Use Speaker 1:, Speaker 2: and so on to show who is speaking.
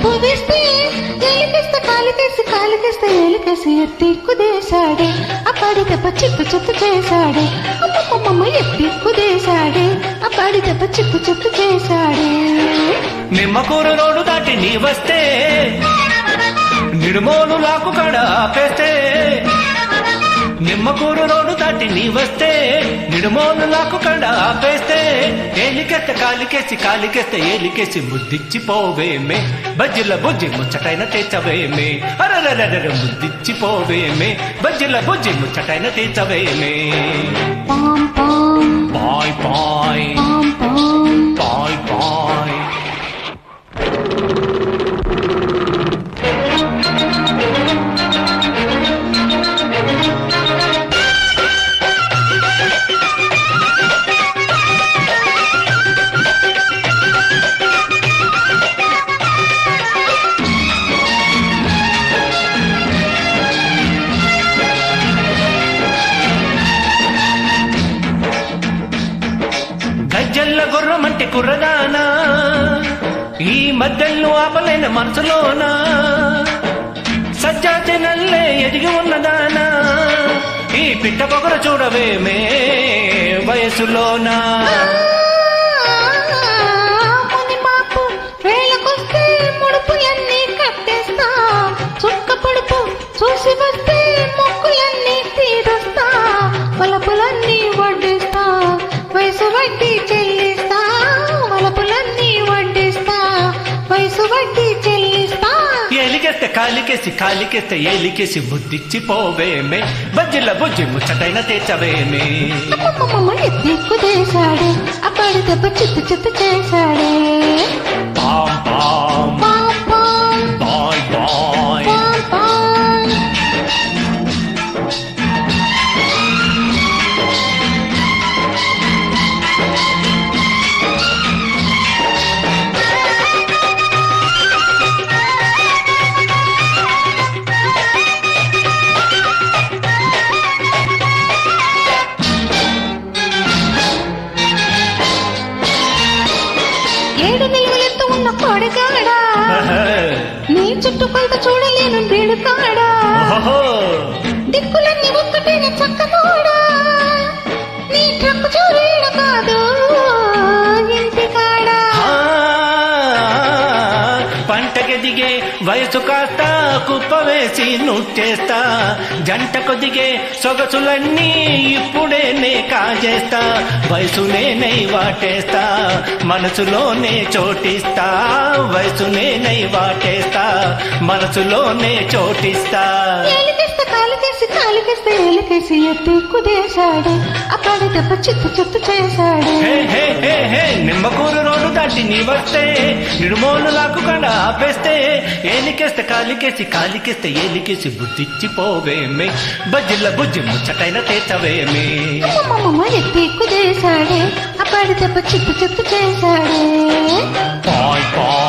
Speaker 1: పువ్వేస్తే ఏలికేస్తే కాలికేసి కాలికేస్తే ఏలికేసి ఎత్తి కుదేశాడే అప్పాడి దెబ్బ చిక్కు చిక్కు చేశాడే అమ్మమ్మమ్మ ఎత్తి కుదేశాడే అప్పాడి దెబ్బ చిక్కు చిక్కు చేశాడే.
Speaker 2: నిమ్మకూర రోడ్డు దాటి నీ వస్తే నిడుమోలు లాకు కడ ఆపేస్తే, నిమ్మకూర రోడ్డు దాటి నీ వస్తే నిడుమోలు లాకు కడ ఆపేస్తే, ఏలికెత్త కాలికేసి కాలికేస్తే ఏలికేసి ముద్దిచ్చిపోవేమే బజ్జిల బుజ్జి ముచ్చటైన తెచ్చవేమే అరరరర ముద్దిచ్చిపోవేమే బజ్జిల బుజ్జి ముచ్చటైన తెచ్చవేమే.
Speaker 1: పాం పాం
Speaker 2: పాయ్ పాయ్
Speaker 1: పాం పాం
Speaker 2: పాయ్ పాయ్. గజ్జల్ల గుర్రమంటే కుర్రదానా ఈ మధ్యలో ఆపలేని మనసులోనా, సజ్జాతి నల్లే ఎదిగి ఉన్నదానా ఈ పిట్ట పొగర చూడవేమే వయసులోనా.
Speaker 1: మునిమాపు వేళకొస్తే ముడుపులన్నీ కట్టేస్తా, చుక్క పొడుపు చూసి వస్తే మొక్కులన్నీ తీరుస్తా, వలపులన్నీ వడ్డిస్తా వయసు వడ్డీ చెల్లిస్తా, వలపులన్నీ వడ్డిస్తా వయసు వడ్డీ చెల్లిస్తా.
Speaker 2: ఏలికేస్తే కాలికేసి కాలికేస్తే ఏలికేసి బుద్ధిచ్చిపోవేమే బజ్జిల బుజ్జి ముచ్చటైన తెచ్చవేమే.
Speaker 1: అమ్మమ్మమ్మ ఎత్తి కుదేశాడే అప్పాడి దెబ్బ చిత్తు చిత్తు చేశాడే.
Speaker 2: పాం పాం
Speaker 1: పాం పాం
Speaker 2: బాయ్ బాయ్.
Speaker 1: పాం పాం. ఏడు నిలువలెత్తు ఉన్న కోడగాడా నీ చుట్టూ కొలత చూడలేను బీడుకాడా,
Speaker 2: ఓహో
Speaker 1: దిక్కులన్నీ ఒక్కటేన చక్కనోడా నీ ట్రక్కు చూరీడ కాదు ఇంటికాడా.
Speaker 2: పంటకి దిగే వయసు కాస్త కుప్ప వేసి నుట్టేస్తా, జంటకు దిగే సొగసులన్నీ ఇప్పుడేనే కాజేస్తా, వయసునే వాటేస్తా మనసులోనే చోటిస్తా, వయసునే వాటేస్తా మనసులోనే చోటిస్తా.
Speaker 1: ఏలికేస్తే కాలికేసి కాలికేస్తే ఏలికేసి ఎత్తి కుదేశాడే అప్పాడి దెబ్బ చిత్తు చిత్తు చేశాడే.
Speaker 2: హే హే హే హే నిమ్మకూరు రోడ్డు దాటి నీ వస్తే నిడుమోలు లాకు కడ ఆపేస్తే, ఏలికేస్తే కాలికేసి కాలికేస్తే ఏలికేసి బుద్ధిచ్చిపోవేమే బజ్జిల బుజ్జి ముచ్చటైన తెచ్చవేమే.
Speaker 1: అమ్మమ్మమ్మ ఎత్తి కుదేశాడే అప్పాడి దెబ్బ చిత్తు చిత్తు చేశాడే.
Speaker 2: పాయ్ పాయ్.